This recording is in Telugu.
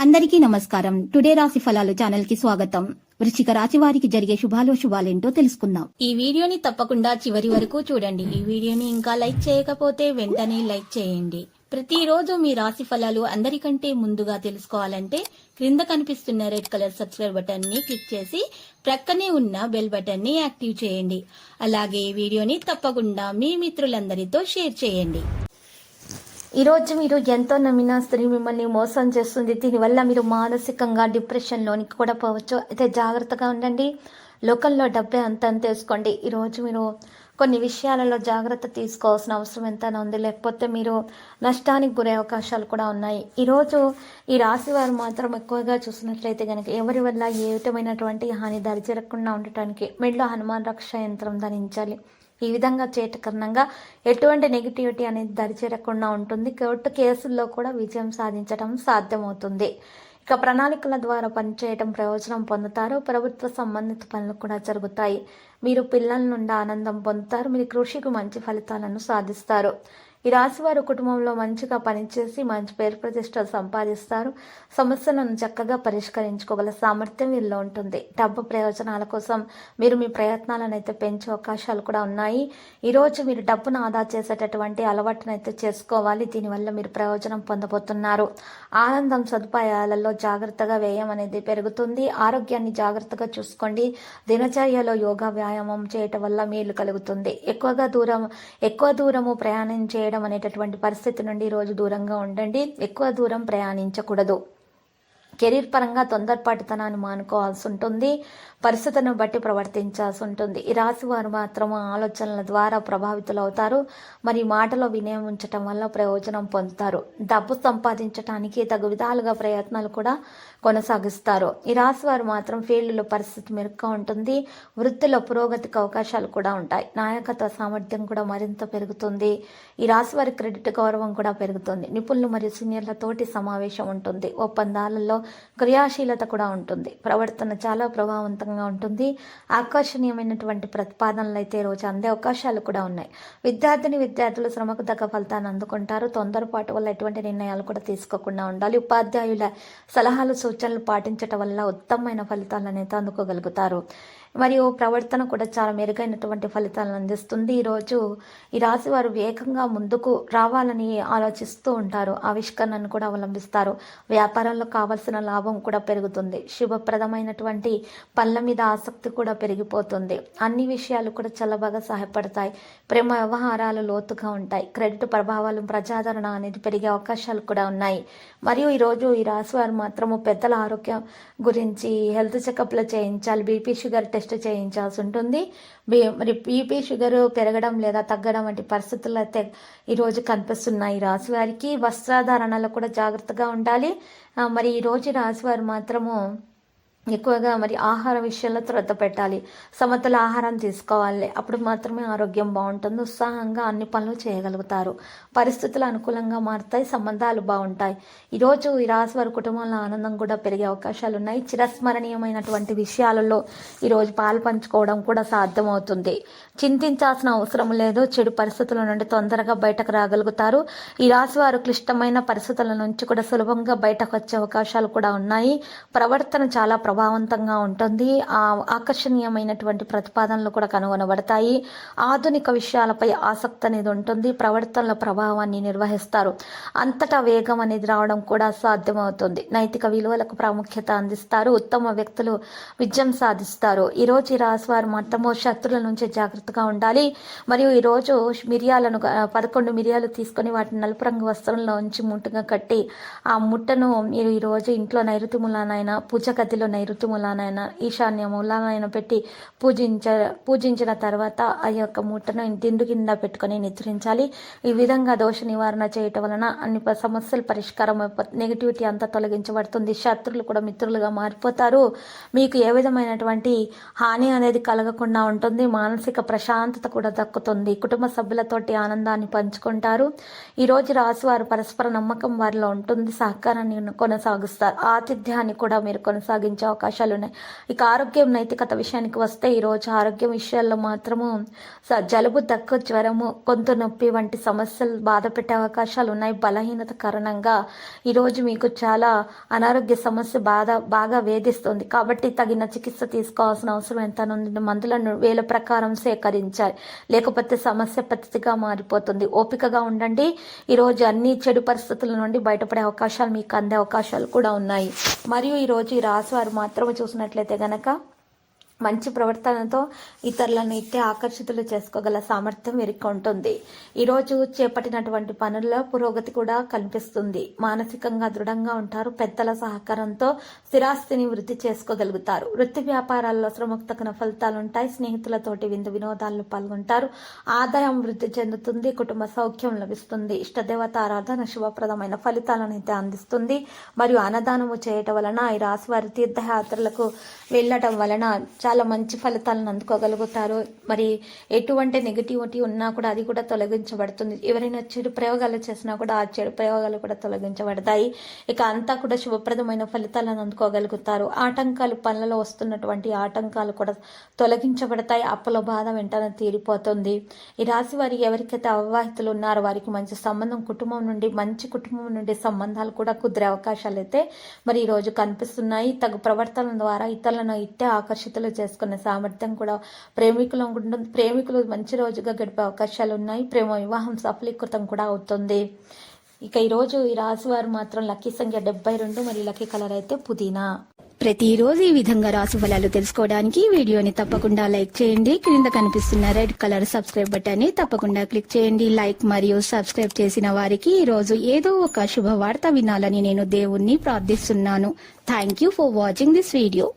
అందరికీ నమస్కారం. టుడే రాశి ఫలాలు ఛానల్ కి స్వాగతం. వృశ్చిక రాశి వారికి జరిగే శుభాలేంటో తెలుసుకుందాం. ఈ వీడియోని తప్పకుండా చివరి వరకు చూడండి. ఈ వీడియోని ఇంకా లైక్ చేయకపోతే వెంటనే లైక్ చేయండి. ప్రతిరోజు మీ రాశి ఫలాలు అందరికంటే ముందుగా తెలుసుకోవాలంటే క్రింద కనిపిస్తున్న రెడ్ కలర్ సబ్స్క్రైబ్ బటన్ ని క్లిక్ చేసి ప్రక్కనే ఉన్న బెల్ బటన్ ని యాక్టివ్ చేయండి. అలాగే ఈ వీడియోని తప్పకుండా మీ మిత్రులందరితో షేర్ చేయండి. ఈరోజు మీరు ఎంతో నమ్మిన స్త్రీ మిమ్మల్ని మోసం చేస్తుంది. దీనివల్ల మీరు మానసికంగా డిప్రెషన్లోనికి కూడా పోవచ్చు. అయితే జాగ్రత్తగా ఉండండి. లోకంలో డబ్బే అంత అని తెలుసుకోండి. ఈరోజు మీరు కొన్ని విషయాలలో జాగ్రత్త తీసుకోవాల్సిన అవసరం ఎంతైనా ఉంది, లేకపోతే మీరు నష్టానికి గురే అవకాశాలు కూడా ఉన్నాయి. ఈరోజు ఈ రాశి వారు మాత్రం ఎక్కువగా చూసినట్లయితే కనుక ఎవరి వల్ల ఏ విధమైనటువంటి హాని దరిచేరకుండా ఉండటానికి మెడలో హనుమాన్ రక్ష యంత్రం ధరించాలి. ఈ విధంగా చేయటం కారణంగా ఎటువంటి నెగిటివిటీ అనేది దరిచేరకుండా ఉంటుంది. కోర్టు కేసుల్లో కూడా విజయం సాధించడం సాధ్యమవుతుంది. ఇక ప్రణాళికల ద్వారా పనిచేయడం ప్రయోజనం పొందుతారు. ప్రభుత్వ సంబంధిత పనులు కూడా జరుగుతాయి. మీరు పిల్లల నుండి ఆనందం పొందుతారు. మీరు కృషికి మంచి ఫలితాలను సాధిస్తారు. ఈ రాశివారు కుటుంబంలో మంచిగా పనిచేసి మంచి పేరు ప్రతిష్టలు సంపాదిస్తారు. సమస్యలను చక్కగా పరిష్కరించుకోగల సామర్థ్యం వీరిలో ఉంటుంది. డబ్బు ప్రయోజనాల కోసం మీరు మీ ప్రయత్నాలను అయితే పెంచే అవకాశాలు కూడా ఉన్నాయి. ఈరోజు మీరు డబ్బును ఆదా చేసేటటువంటి అలవాటును అయితే చేసుకోవాలి. దీనివల్ల మీరు ప్రయోజనం పొందబోతున్నారు. ఆనందం సదుపాయాలలో జాగ్రత్తగా వ్యయం అనేది పెరుగుతుంది. ఆరోగ్యాన్ని జాగ్రత్తగా చూసుకోండి. దినచర్యలో యోగా వ్యాయామం చేయటం వల్ల మేలు కలుగుతుంది. ఎక్కువ దూరము ప్రయాణం చేయడం అనేటటువంటి పరిస్థితి నుండి ఈరోజు దూరంగా ఉండండి. ఎక్కువ దూరం ప్రయాణించకూడదు. కెరీర్ పరంగా తొందరపాటుతనాన్ని మానుకోవాల్సి ఉంటుంది. పరిస్థితులను బట్టి ప్రవర్తించాల్సి ఉంటుంది. ఈ రాశి వారు మాత్రం ఆలోచనల ద్వారా ప్రభావితులవుతారు. మరి మాటలో వినయం ఉంచటం వల్ల ప్రయోజనం పొందుతారు. డబ్బు సంపాదించడానికి తగు విధాలుగా ప్రయత్నాలు కూడా కొనసాగిస్తారు. ఈ రాశి వారు మాత్రం ఫీల్డ్లో పరిస్థితి మెరుగ్గా ఉంటుంది. వృత్తిలో పురోగతికి అవకాశాలు కూడా ఉంటాయి. నాయకత్వ సామర్థ్యం కూడా మరింత పెరుగుతుంది. ఈ రాశి వారి క్రెడిట్ గౌరవం కూడా పెరుగుతుంది. నిపుణులు మరియు సీనియర్లతోటి సమావేశం ఉంటుంది. ఒప్పందాలలో క్రియాశీలత కూడా ఉంటుంది. ప్రవర్తన చాలా ప్రభావవంతంగా ఉంటుంది. ఆకర్షణీయమైనటువంటి ప్రతిపాదనలు అయితే రోజు అందే అవకాశాలు కూడా ఉన్నాయి. విద్యార్థులు శ్రమకు తగ్గ ఫలితాన్ని అందుకుంటారు. తొందరపాటు వల్ల ఎటువంటి నిర్ణయాలు కూడా తీసుకోకుండా ఉండాలి. ఉపాధ్యాయుల సలహాలు సూచనలు పాటించడం వల్ల ఉత్తమమైన ఫలితాలను అయితే అందుకోగలుగుతారు. మరియు ప్రవర్తన కూడా చాలా మెరుగైనటువంటి ఫలితాలను అందిస్తుంది. ఈరోజు ఈ రాశి వారు వేగంగా ముందుకు రావాలని ఆలోచిస్తూ ఉంటారు. ఆవిష్కరణను కూడా అవలంబిస్తారు. వ్యాపారంలో కావలసిన లాభం కూడా పెరుగుతుంది. శుభప్రదమైనటువంటి పనుల మీద ఆసక్తి కూడా పెరిగిపోతుంది. అన్ని విషయాలు కూడా చాలా బాగా సహాయపడతాయి. ప్రేమ వ్యవహారాలు లోతుగా ఉంటాయి. క్రెడిట్ ప్రభావాలు ప్రజాదరణ అనేది పెరిగే అవకాశాలు కూడా ఉన్నాయి. మరియు ఈరోజు ఈ రాశి వారు మాత్రము పెద్దల ఆరోగ్యం గురించి హెల్త్ చెకప్లు చేయించాలి. బీపీ షుగర్ టెస్ట్ చేయించాల్సి ఉంటుంది. మరి బీపీ షుగర్ పెరగడం లేదా తగ్గడం వంటి పరిస్థితులు అయితే ఈరోజు కనిపిస్తున్నాయి. ఈ రాశి వారికి వస్త్రధారణలో కూడా జాగ్రత్తగా ఉండాలి. మరి ఈరోజు రాశివారు మాత్రము ఎక్కువగా మరి ఆహార విషయంలో శ్రద్ధ పెట్టాలి. సమతుల ఆహారం తీసుకోవాలి. అప్పుడు మాత్రమే ఆరోగ్యం బాగుంటుంది. ఉత్సాహంగా అన్ని పనులు చేయగలుగుతారు. పరిస్థితులు అనుకూలంగా మారుతాయి. సంబంధాలు బాగుంటాయి. ఈరోజు ఈ రాశి వారి కుటుంబంలో ఆనందం కూడా పెరిగే అవకాశాలు ఉన్నాయి. చిరస్మరణీయమైనటువంటి విషయాలలో ఈరోజు పాలు పంచుకోవడం కూడా సాధ్యమవుతుంది. చింతించాల్సిన అవసరం లేదు. చెడు పరిస్థితుల నుండి తొందరగా బయటకు రాగలుగుతారు. ఈ రాశి వారు క్లిష్టమైన పరిస్థితుల నుంచి కూడా సులభంగా బయటకు వచ్చే అవకాశాలు కూడా ఉన్నాయి. ప్రవర్తన చాలా ప్రభావవంతంగా ఉంటుంది. ఆకర్షణీయమైనటువంటి ప్రతిపాదనలు కూడా కనుగొనబడతాయి. ఆధునిక విషయాలపై ఆసక్తి అనేది ఉంటుంది. ప్రవర్తనల ప్రభావాన్ని నిర్వహిస్తారు. అంతటా వేగం అనేది రావడం కూడా సాధ్యమవుతుంది. నైతిక విలువలకు ప్రాముఖ్యత అందిస్తారు. ఉత్తమ వ్యక్తులు విజయం సాధిస్తారు. ఈరోజు ఈ రాశి వారు మొత్తము శత్రుల నుంచి జాగ్రత్తగా ఉండాలి. మరియు ఈరోజు 11 మిరియాలు తీసుకొని వాటిని నలుపు రంగు వస్త్రంలో ఉంచి ముట్టుగా కట్టి ఆ ముట్టను మీరు ఈరోజు ఇంట్లో నైరుతి మూలానైనా పూజ గదిలో నైరుతి మూలానైనా ఈశాన్య మూలానైనా పెట్టి పూజించిన తర్వాత ఆ యొక్క మూటను దిండు కింద పెట్టుకొని నిద్రించాలి. ఈ విధంగా దోష నివారణ చేయటం వలన అన్ని సమస్యలు పరిష్కారం నెగిటివిటీ అంతా తొలగించబడుతుంది. శత్రులు కూడా మిత్రులుగా మారిపోతారు. మీకు ఏ విధమైనటువంటి హాని అనేది కలగకుండా ఉంటుంది. మానసిక ప్రశాంతత కూడా దక్కుతుంది. కుటుంబ సభ్యులతోటి ఆనందాన్ని పంచుకుంటారు. ఈరోజు రాశి వారు పరస్పర నమ్మకం వారిలో ఉంటుంది. సహకారాన్ని కొనసాగిస్తారు. ఆతిథ్యాన్ని కూడా మీరు కొనసాగించే అవకాశాలు ఉన్నాయి. ఇక ఆరోగ్యం నైతికత విషయానికి వస్తే ఈరోజు ఆరోగ్యం విషయాల్లో మాత్రము జలుబు, దగ్గు, జ్వరము, గొంతు నొప్పి వంటి సమస్యలు బాధ పెట్టే అవకాశాలు ఉన్నాయి. బలహీనత కారణంగా ఈరోజు మీకు చాలా అనారోగ్య సమస్య బాగా వేధిస్తుంది. కాబట్టి తగిన చికిత్స తీసుకోవాల్సిన అవసరం ఎంత ఉంది. మందులను వేల ప్రకారం సేకరించాలి, లేకపోతే సమస్య పద్ధతిగా మారిపోతుంది. ఓపికగా ఉండండి. ఈరోజు అన్ని చెడు పరిస్థితుల నుండి బయటపడే అవకాశాలు మీకు అందే అవకాశాలు కూడా ఉన్నాయి. మరియు ఈరోజు ఈ రాశి వారు మాత్రమే చూసినట్లయితే గనక మంచి ప్రవర్తనతో ఇతరులను ఇట్టే ఆకర్షితులు చేసుకోగల సామర్థ్యం వీరికి ఉంటుంది. ఈరోజు చేపట్టినటువంటి పనుల్లో పురోగతి కూడా కనిపిస్తుంది. మానసికంగా దృఢంగా ఉంటారు. పెద్దల సహకారంతో స్థిరాస్తిని వృద్ధి చేసుకోగలుగుతారు. వృత్తి వ్యాపారాల్లో శ్రమకు తగిన ఫలితాలు ఉంటాయి. స్నేహితులతోటి విందు వినోదాల్లో పాల్గొంటారు. ఆదాయం వృద్ధి చెందుతుంది. కుటుంబ సౌఖ్యం లభిస్తుంది. ఇష్టదేవత ఆరాధన శుభప్రదమైన ఫలితాలను అయితే అందిస్తుంది. మరియు అన్నదానము చేయటం వలన ఈ రాశి వారి తీర్థయాత్రలకు వెళ్ళటం వలన చాలా మంచి ఫలితాలను అందుకోగలుగుతారు. మరి ఎటువంటి నెగిటివిటీ ఉన్నా కూడా అది కూడా తొలగించబడుతుంది. ఎవరైనా చెడు ప్రయోగాలు చేసినా కూడా ఆ చెడు ప్రయోగాలు కూడా తొలగించబడతాయి. ఇక అంతా కూడా శుభప్రదమైన ఫలితాలను అందుకోగలుగుతారు. ఆటంకాలు, పనులలో వస్తున్నటువంటి ఆటంకాలు కూడా తొలగించబడతాయి. అప్పుల బాధ వెంటనే తీరిపోతుంది. ఈ రాశి వారి ఎవరికైతే అవివాహితులు ఉన్నారో వారికి మంచి సంబంధం, మంచి కుటుంబం నుండి సంబంధాలు కూడా కుదిరే అవకాశాలు అయితే మరి ఈ రోజు కనిపిస్తున్నాయి. తగు ప్రవర్తన ద్వారా ఇతరులను ఇట్టే ఆకర్షితులు చేసుకునే సామర్థ్యం కూడా ప్రేమికులు మంచి రోజుగా గడిపే అవకాశాలు ఉన్నాయి. ప్రేమ వివాహం సఫలీకృతం కూడా అవుతుంది. ఇక ఈరోజు ఈ రాశి వారు మాత్రం లక్కీ సంఖ్య 72 మరియు లక్కీ కలర్ అయితే పుదీనా. ప్రతిరోజు ఈ విధంగా రాశి ఫలాలు తెలుసుకోవడానికి వీడియోని తప్పకుండా లైక్ చేయండి. క్రింద కనిపిస్తున్న రెడ్ కలర్ సబ్స్క్రైబ్ బటన్ ని తప్పకుండా క్లిక్ చేయండి. లైక్ మరియు సబ్స్క్రైబ్ చేసిన వారికి ఈ రోజు ఏదో ఒక శుభవార్త వినాలని నేను దేవుణ్ణి ప్రార్థిస్తున్నాను. Thank you for watching this video.